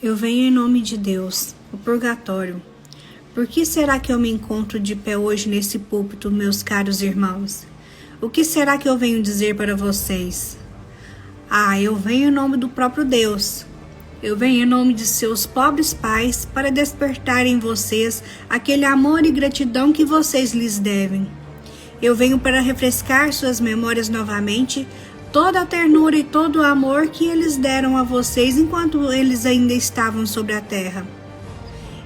Eu venho em nome de Deus, o purgatório. Por que será que eu me encontro de pé hoje nesse púlpito, meus caros irmãos? O que será que eu venho dizer para vocês? Eu venho em nome do próprio Deus. Eu venho em nome de seus pobres pais para despertar em vocês aquele amor e gratidão que vocês lhes devem. Eu venho para refrescar suas memórias novamente, toda a ternura e todo o amor que eles deram a vocês enquanto eles ainda estavam sobre a terra.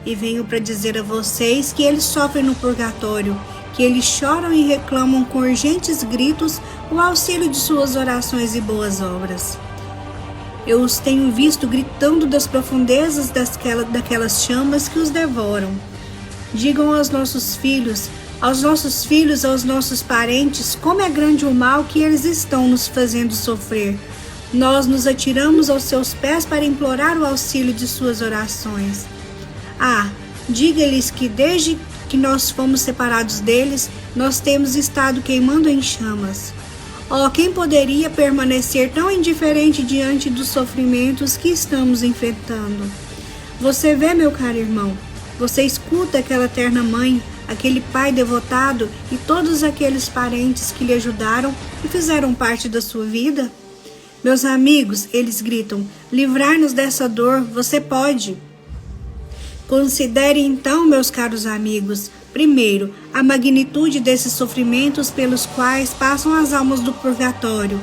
E venho para dizer a vocês que eles sofrem no purgatório, que eles choram e reclamam com urgentes gritos o auxílio de suas orações e boas obras. Eu os tenho visto gritando das profundezas daquelas chamas que os devoram. Digam aos nossos filhos, aos nossos parentes, como é grande o mal que eles estão nos fazendo sofrer. Nós nos atiramos aos seus pés para implorar o auxílio de suas orações. Diga-lhes que desde que nós fomos separados deles, nós temos estado queimando em chamas. Quem poderia permanecer tão indiferente diante dos sofrimentos que estamos enfrentando? Você vê, meu caro irmão, você escuta aquela terna mãe, aquele pai devotado e todos aqueles parentes que lhe ajudaram e fizeram parte da sua vida? Meus amigos, eles gritam, livrar-nos dessa dor, você pode. Considere então, meus caros amigos, primeiro, a magnitude desses sofrimentos pelos quais passam as almas do purgatório,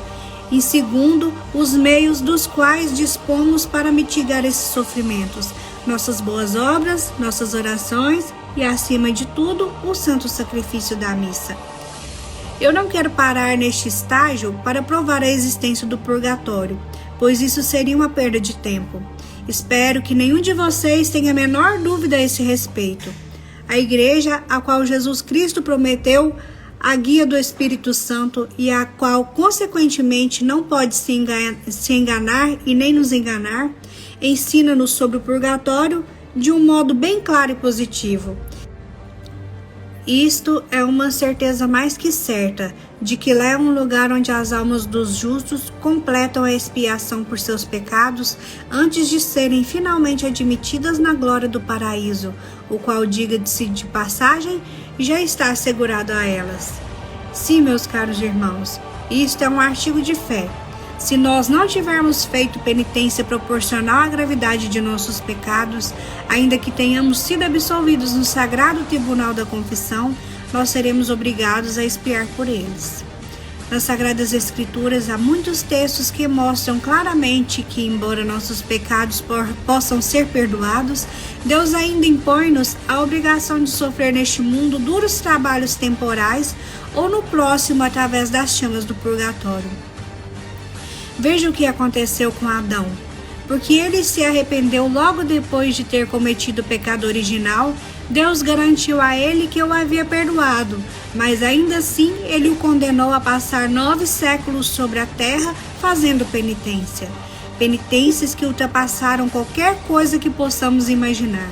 e segundo, os meios dos quais dispomos para mitigar esses sofrimentos, nossas boas obras, nossas orações e, acima de tudo, o santo sacrifício da missa. Eu não quero parar neste estágio para provar a existência do purgatório, pois isso seria uma perda de tempo. Espero que nenhum de vocês tenha a menor dúvida a esse respeito. A igreja, a qual Jesus Cristo prometeu a guia do Espírito Santo e a qual, consequentemente, não pode se enganar e nem nos enganar, ensina-nos sobre o purgatório de um modo bem claro e positivo. Isto é uma certeza mais que certa, de que lá é um lugar onde as almas dos justos completam a expiação por seus pecados antes de serem finalmente admitidas na glória do paraíso, o qual, diga-se de passagem, já está assegurado a elas. Sim, meus caros irmãos, isto é um artigo de fé. Se nós não tivermos feito penitência proporcional à gravidade de nossos pecados, ainda que tenhamos sido absolvidos no sagrado tribunal da confissão, nós seremos obrigados a expiar por eles. Nas Sagradas Escrituras há muitos textos que mostram claramente que, embora nossos pecados possam ser perdoados, Deus ainda impõe-nos a obrigação de sofrer neste mundo duros trabalhos temporais ou no próximo através das chamas do purgatório. Veja o que aconteceu com Adão. Porque ele se arrependeu logo depois de ter cometido o pecado original, Deus garantiu a ele que o havia perdoado, mas ainda assim ele o condenou a passar 9 séculos sobre a terra fazendo penitência. Penitências que ultrapassaram qualquer coisa que possamos imaginar.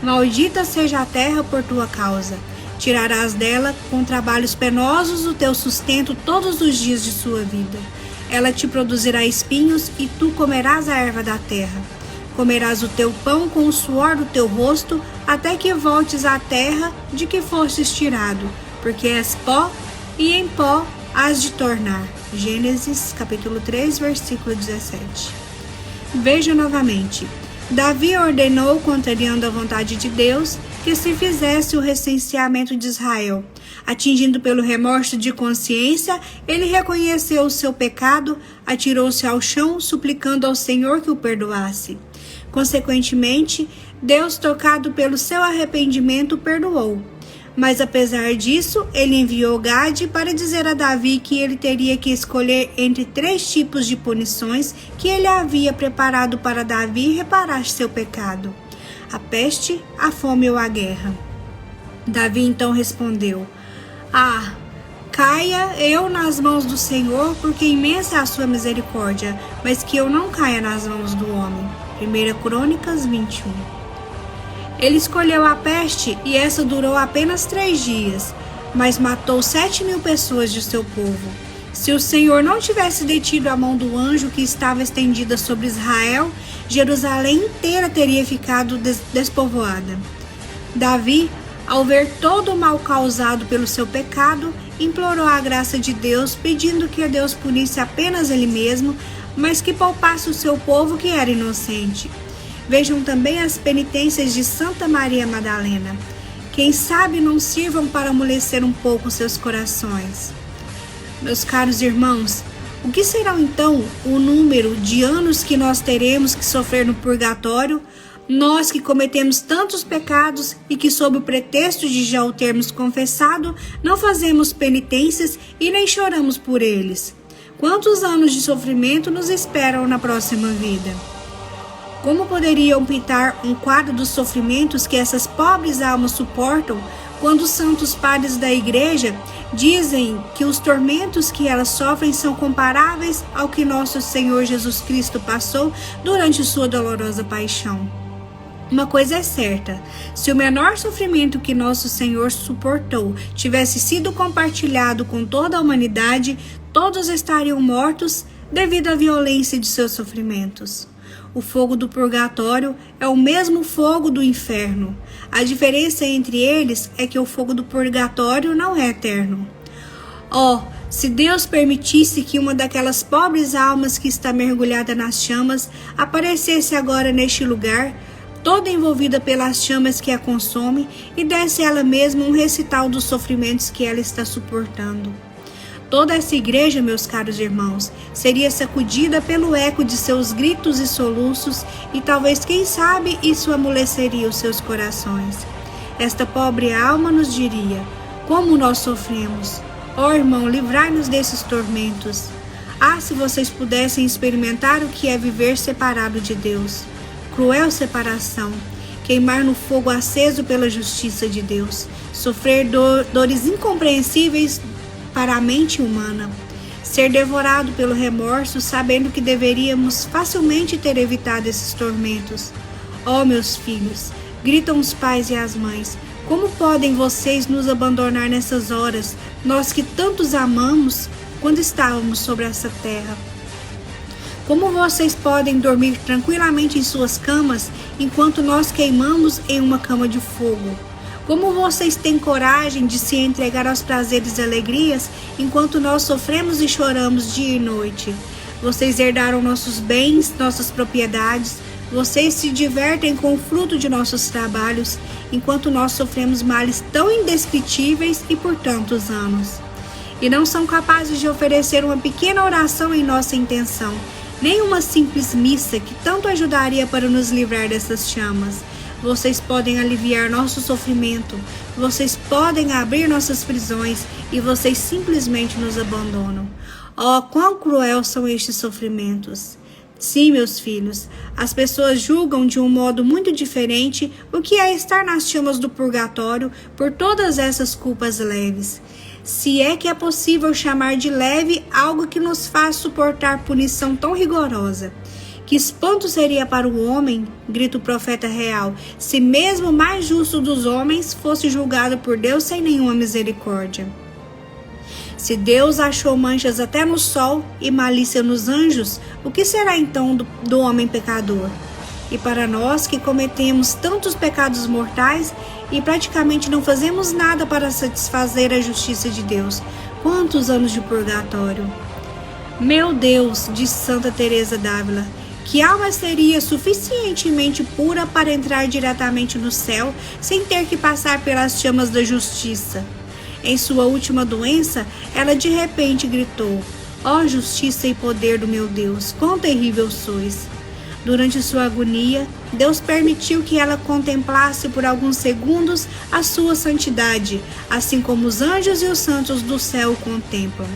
Maldita seja a terra por tua causa. Tirarás dela com trabalhos penosos o teu sustento todos os dias de sua vida. Ela te produzirá espinhos e tu comerás a erva da terra. Comerás o teu pão com o suor do teu rosto, até que voltes à terra de que fostes tirado, porque és pó e em pó hás de tornar. Gênesis capítulo 3, versículo 17. Veja novamente. Davi ordenou, contrariando a vontade de Deus, que se fizesse o recenseamento de Israel. Atingido pelo remorso de consciência, ele reconheceu o seu pecado, atirou-se ao chão, suplicando ao Senhor que o perdoasse. Consequentemente, Deus, tocado pelo seu arrependimento, o perdoou. Mas apesar disso, ele enviou Gade para dizer a Davi que ele teria que escolher entre 3 tipos de punições que ele havia preparado para Davi reparar seu pecado: a peste, a fome ou a guerra. Davi então respondeu: caia eu nas mãos do Senhor, porque imensa é a sua misericórdia, mas que eu não caia nas mãos do homem. 1 Crônicas 21. Ele escolheu a peste e essa durou apenas 3 dias, mas matou 7.000 pessoas de seu povo. Se o Senhor não tivesse detido a mão do anjo que estava estendida sobre Israel, Jerusalém inteira teria ficado despovoada. Davi, ao ver todo o mal causado pelo seu pecado, implorou a graça de Deus, pedindo que Deus punisse apenas ele mesmo, mas que poupasse o seu povo que era inocente. Vejam também as penitências de Santa Maria Madalena. Quem sabe não sirvam para amolecer um pouco seus corações. Meus caros irmãos, o que será então o número de anos que nós teremos que sofrer no purgatório? Nós que cometemos tantos pecados e que, sob o pretexto de já o termos confessado, não fazemos penitências e nem choramos por eles. Quantos anos de sofrimento nos esperam na próxima vida? Como poderiam pintar um quadro dos sofrimentos que essas pobres almas suportam quando os santos padres da Igreja dizem que os tormentos que elas sofrem são comparáveis ao que nosso Senhor Jesus Cristo passou durante sua dolorosa paixão? Uma coisa é certa, se o menor sofrimento que nosso Senhor suportou tivesse sido compartilhado com toda a humanidade, todos estariam mortos devido à violência de seus sofrimentos. O fogo do purgatório é o mesmo fogo do inferno. A diferença entre eles é que o fogo do purgatório não é eterno. Se Deus permitisse que uma daquelas pobres almas que está mergulhada nas chamas aparecesse agora neste lugar, toda envolvida pelas chamas que a consomem, e desse ela mesma um recital dos sofrimentos que ela está suportando. Toda essa igreja, meus caros irmãos, seria sacudida pelo eco de seus gritos e soluços, e talvez, quem sabe, isso amoleceria os seus corações. Esta pobre alma nos diria: como nós sofremos! Ó irmão, livrai-nos desses tormentos. Se vocês pudessem experimentar o que é viver separado de Deus. Cruel separação, queimar no fogo aceso pela justiça de Deus, sofrer dores incompreensíveis para a mente humana, ser devorado pelo remorso, sabendo que deveríamos facilmente ter evitado esses tormentos. Meus filhos, gritam os pais e as mães, como podem vocês nos abandonar nessas horas, nós que tantos amamos quando estávamos sobre essa terra? Como vocês podem dormir tranquilamente em suas camas, enquanto nós queimamos em uma cama de fogo? Como vocês têm coragem de se entregar aos prazeres e alegrias, enquanto nós sofremos e choramos dia e noite? Vocês herdaram nossos bens, nossas propriedades, vocês se divertem com o fruto de nossos trabalhos, enquanto nós sofremos males tão indescritíveis e por tantos anos. E não são capazes de oferecer uma pequena oração em nossa intenção, nem uma simples missa que tanto ajudaria para nos livrar dessas chamas. Vocês podem aliviar nosso sofrimento, vocês podem abrir nossas prisões e vocês simplesmente nos abandonam. Quão cruel são estes sofrimentos! Sim, meus filhos, as pessoas julgam de um modo muito diferente o que é estar nas chamas do purgatório por todas essas culpas leves. Se é que é possível chamar de leve algo que nos faz suportar punição tão rigorosa. Que espanto seria para o homem, grita o profeta real, se mesmo o mais justo dos homens fosse julgado por Deus sem nenhuma misericórdia. Se Deus achou manchas até no sol e malícia nos anjos, o que será então do homem pecador? E para nós que cometemos tantos pecados mortais e praticamente não fazemos nada para satisfazer a justiça de Deus, quantos anos de purgatório? Meu Deus, disse Santa Teresa d'Ávila, que alma seria suficientemente pura para entrar diretamente no céu sem ter que passar pelas chamas da justiça? Em sua última doença, ela de repente gritou: justiça e poder do meu Deus, quão terrível sois! Durante sua agonia, Deus permitiu que ela contemplasse por alguns segundos a sua santidade, assim como os anjos e os santos do céu o contemplam.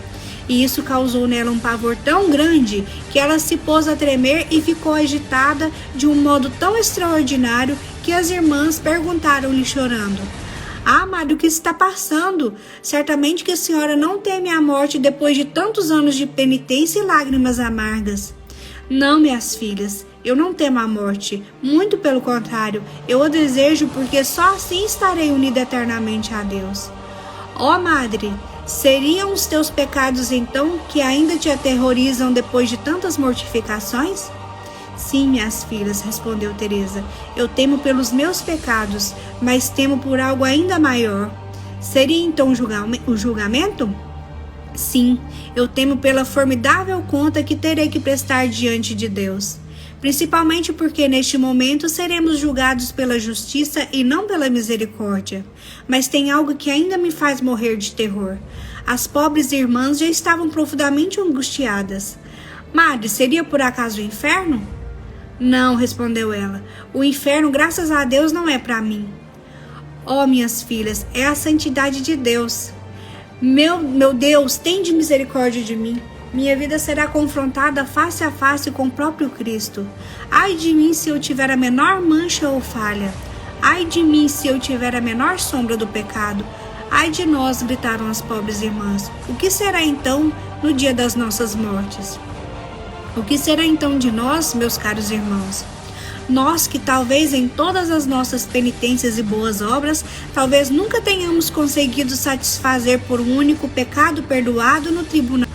E isso causou nela um pavor tão grande que ela se pôs a tremer e ficou agitada de um modo tão extraordinário que as irmãs perguntaram-lhe chorando: Madre, o que está passando? Certamente que a senhora não teme a morte depois de tantos anos de penitência e lágrimas amargas. Não, minhas filhas, eu não temo a morte. Muito pelo contrário, eu a desejo porque só assim estarei unida eternamente a Deus. Madre, seriam os teus pecados então que ainda te aterrorizam depois de tantas mortificações? Sim, minhas filhas, respondeu Teresa. Eu temo pelos meus pecados, mas temo por algo ainda maior. Seria então o julgamento? Sim, eu temo pela formidável conta que terei que prestar diante de Deus. Principalmente porque neste momento seremos julgados pela justiça e não pela misericórdia. Mas tem algo que ainda me faz morrer de terror. As pobres irmãs já estavam profundamente angustiadas. Madre, seria por acaso o inferno? Não, respondeu ela. O inferno, graças a Deus, não é para mim. Oh, minhas filhas, é a santidade de Deus. Meu Deus, tende misericórdia de mim. Minha vida será confrontada face a face com o próprio Cristo. Ai de mim se eu tiver a menor mancha ou falha. Ai de mim se eu tiver a menor sombra do pecado. Ai de nós, gritaram as pobres irmãs. O que será então no dia das nossas mortes? O que será então de nós, meus caros irmãos? Nós que talvez em todas as nossas penitências e boas obras, talvez nunca tenhamos conseguido satisfazer por um único pecado perdoado no tribunal